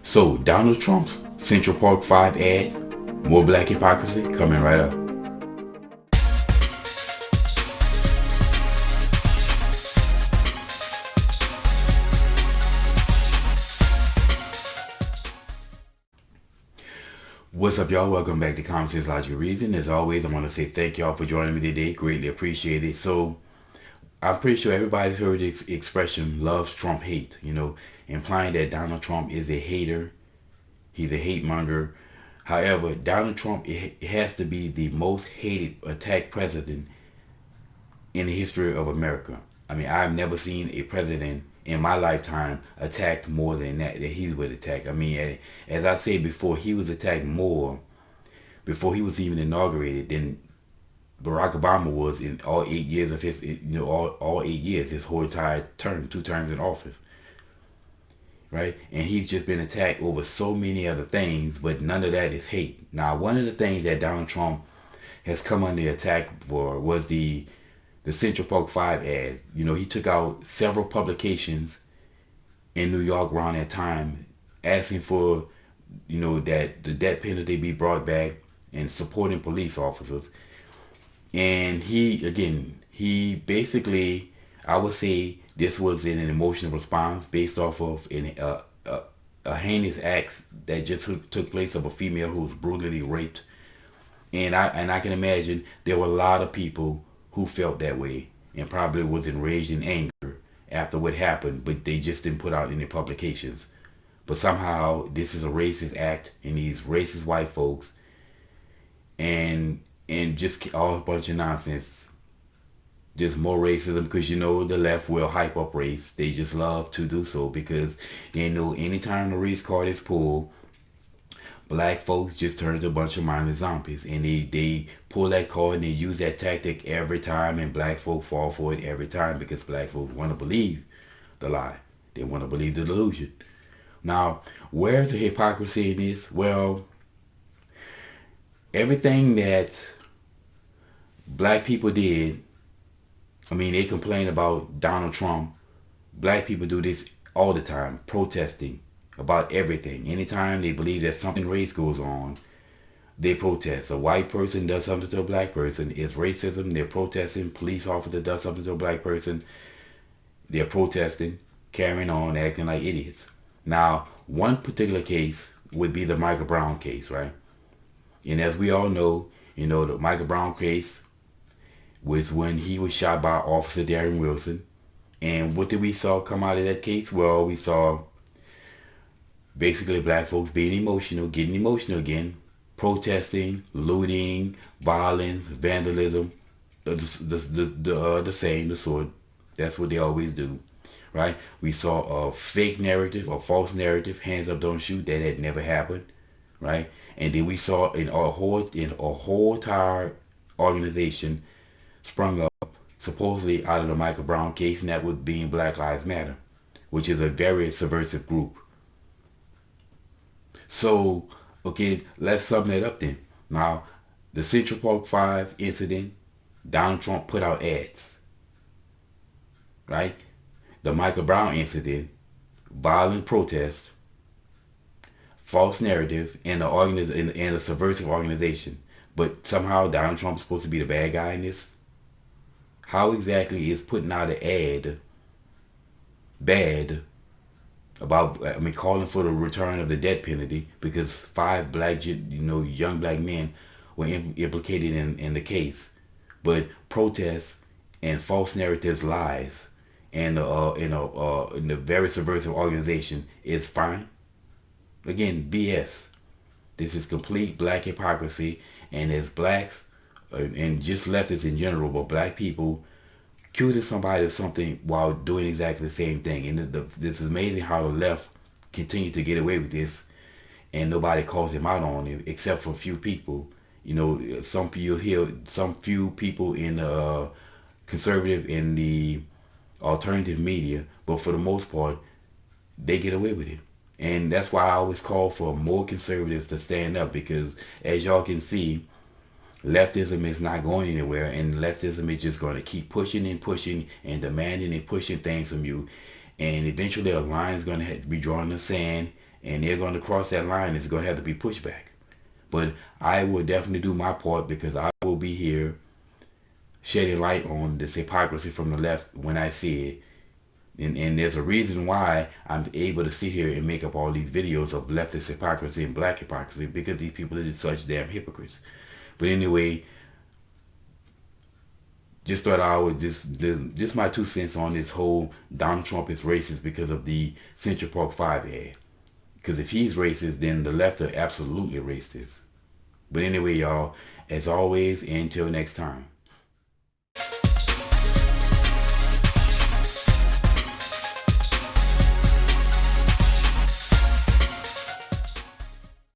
So, Donald Trump's Central Park 5 ad, more black hypocrisy, coming right up. What's up, y'all? Welcome back to Common Sense Logical Reason. As always, I want to say thank y'all for joining me today. Greatly appreciate it. So, I'm pretty sure everybody's heard the expression loves Trump hate, implying that Donald Trump is a hater. He's a hate monger. However, Donald Trump it has to be the most hated attacked president in the history of America. I mean, I've never seen a president in my lifetime attacked more than that he was attacked. I mean, as I said before, he was attacked more before he was even inaugurated than Barack Obama was in all 8 years of his, all 8 years, his whole entire term, 2 terms in office, right? And he's just been attacked over so many other things, but none of that is hate. Now, one of the things that Donald Trump has come under attack for was the Central Park 5 ads. He took out several publications in New York around that time asking for, that the death penalty be brought back and supporting police officers. And he basically, I would say this was an emotional response based off of a heinous act that just took place of a female who was brutally raped. And I can imagine there were a lot of people who felt that way and probably was enraged in anger after what happened, but they just didn't put out any publications. But somehow this is a racist act and these racist white folks and just all a bunch of nonsense. Just more racism because the left will hype up race. They just love to do so because they know anytime the race card is pulled, black folks just turn to a bunch of mindless zombies, and they pull that card and they use that tactic every time, and black folk fall for it every time because black folks want to believe the lie. They want to believe the delusion. Now, where's the hypocrisy in this? Well, everything that black people did, I mean, they complain about Donald Trump. Black people do this all the time, protesting about everything. Anytime they believe that something race goes on, they protest. A white person does something to a black person, it's racism. They're protesting. Police officer does something to a black person, they're protesting, carrying on, acting like idiots. Now, one particular case would be the Michael Brown case, right? And as we all know, the Michael Brown case was when he was shot by Officer Darren Wilson. And what did we saw come out of that case? Well, we saw basically black folks being emotional, getting emotional again, protesting, looting, violence, vandalism, the same, the sort. That's what they always do, right? We saw a fake narrative, a false narrative, hands up, don't shoot. That had never happened, right? And then we saw in a whole entire organization sprung up supposedly out of the Michael Brown case, and that was being Black Lives Matter, which is a very subversive group. So, okay, let's sum that up then. Now, the Central Park 5 incident, Donald Trump put out ads, right? The Michael Brown incident, violent protest, false narrative, and a subversive organization. But somehow Donald Trump's supposed to be the bad guy in this. How exactly is putting out an ad bad about, calling for the return of the death penalty because 5 black, young black men were implicated in the case, but protests and false narratives, lies, and in a very subversive organization is fine? Again, BS. This is complete black hypocrisy, and as blacks and just leftists in general, but black people accusing somebody of something while doing exactly the same thing. And this is amazing how the left continue to get away with this, and nobody calls them out on it except for a few people. You'll hear some few people in the conservative and the alternative media, but for the most part, they get away with it. And that's why I always call for more conservatives to stand up, because as y'all can see, leftism is not going anywhere, and leftism is just going to keep pushing and pushing and demanding and pushing things from you, and eventually a line is going to have to be drawn in the sand, and they're going to cross that line. It's going to have to be pushback. But I will definitely do my part, because I will be here shedding light on this hypocrisy from the left when I see it. And there's a reason why I'm able to sit here and make up all these videos of leftist hypocrisy and black hypocrisy, because these people are just such damn hypocrites. But anyway, just thought I would just my 2 cents on this whole Donald Trump is racist because of the Central Park 5 ad. Because if he's racist, then the left are absolutely racist. But anyway, y'all, as always, until next time.